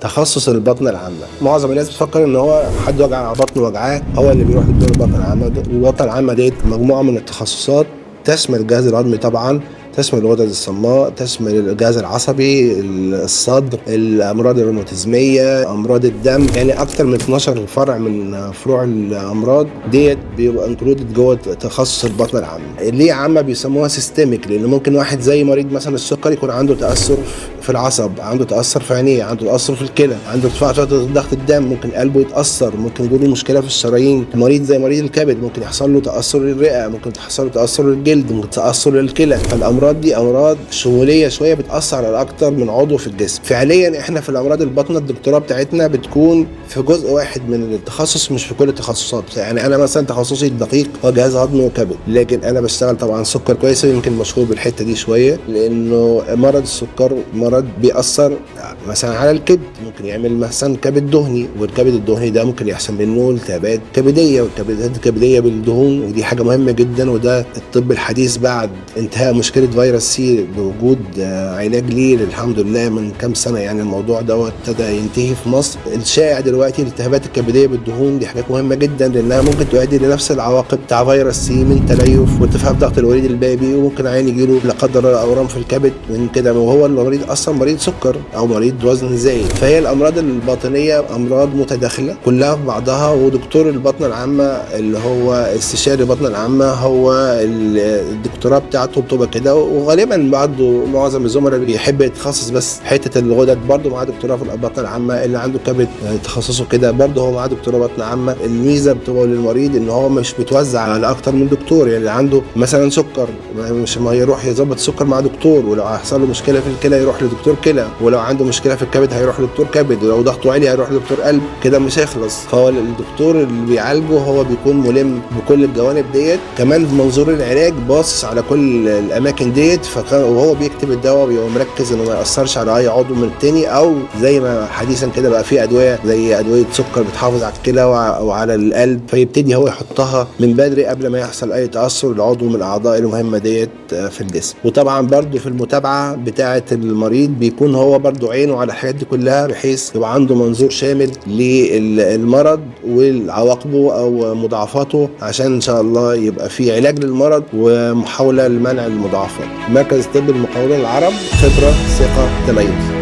تخصص البطنة العامة. معظم الناس بتفكر ان هو حد وجع بطنه وجعاه هو اللي بيروح لدكتور البطنة العامة. البطنة العامة ديت مجموعة من التخصصات تشمل الجهاز الهضمي طبعا، تشمل الغدد الصماء، تشمل الجهاز العصبي، الصدر، الامراض الروماتيزميه، امراض الدم، يعني اكتر من 12 فرع من فروع الامراض ديت بيبقى انكلودد جوه تخصص البطنه العامه. ليه عامه؟ بيسموها سيستميك، لان ممكن واحد زي مريض مثلا السكر يكون عنده تاثر في العصب، عنده تاثر في عينيه، عنده تاثر في الكلى، عنده ارتفاع ضغط الدم، ممكن قلبه يتاثر، ممكن يجيله مشكله في الشرايين. مريض زي مريض الكبد ممكن يحصل له تاثر للرئه، ممكن يحصل له تاثر للجلد، ممكن تاثر للكلى. فالامراض دي امراض شموليه شويه بتاثر على اكتر من عضو في الجسم. فعليا احنا في الامراض الباطنه الدكتوراه بتاعتنا بتكون في جزء واحد من التخصص، مش في كل التخصصات. يعني انا مثلا تخصصي الدقيق هو جهاز هضمي وكبد، لكن انا بشتغل طبعا سكر كويس، يمكن مشهور بالحته دي شويه، لانه مرض السكر مرض بيأثر مثلا على الكبد، ممكن يعمل مثلا كبد دهني، والكبد الدهني ده ممكن يحصل منه التهابات كبديه، والكبدات الكبديه بالدهون، ودي حاجه مهمه جدا. وده الطب الحديث بعد انتهاء مشكله فيروس سي بوجود علاج ليه الحمد لله من كام سنه، يعني الموضوع ده ابتدى ينتهي في مصر. الشائع دلوقتي الالتهابات الكبديه بالدهون دي حاجات مهمه جدا، لانها ممكن تؤدي لنفس العواقب بتاع فيروس سي من تليف وارتفاع ضغط الوريد البابي، وممكن عين يجيله لا قدر الله اورام في الكبد من كده، وهو المريض اصلا مريض سكر او مريض وزن زايد. فهي الامراض الباطنيه امراض متداخله كلها في بعضها، ودكتور البطنه العامه اللي هو استشاري البطنه العامه هو الدكتوراه بتاعته بتبقى كده. وغالبا برضه معظم الزملاء بيحب يتخصص بس حته الغدد، برضه معاه دكتوراه في البطنه العامه. اللي عنده كبد تخصصه كده برضه هو معاه دكتوراه بطنه عامه. الميزه بتبقى للمريض ان هو مش بيتوزع على اكتر من دكتور، يعني اللي عنده مثلا سكر مش ما يروح يظبط السكر مع دكتور، ولو هيحصل له مشكله في الكلى يروح لدكتور كلى، ولو عنده مشكله في الكبد هيروح لدكتور كبد، ولو ضغطه عالي هيروح لدكتور قلب، كده مش هيخلص. فهو الدكتور اللي بيعالجه هو بيكون ملم بكل الجوانب ديت، كمان بمنظور العلاج باصص على كل الاماكن ديت، وهو بيكتب الدواء بيبقى مركز انه ما ياثرش على اي عضو من التاني، او زي ما حديثا كده بقى في ادويه زي ادويه سكر بتحافظ على الكلى او على القلب، فيبتدي هو يحطها من بدري قبل ما يحصل اي تاثر لعضو من الاعضاء المهمه ديت في الجسم. وطبعا برضو في المتابعه بتاعه المريض بيكون هو برضو عينه على الحاجات دي كلها، بحيث يبقى عنده منظور شامل للمرض والعواقبه او مضاعفاته، عشان ان شاء الله يبقى في علاج للمرض ومحاوله لمنع المضاعفات. مركز طب المقاولون العرب، خبره ثقه تميز.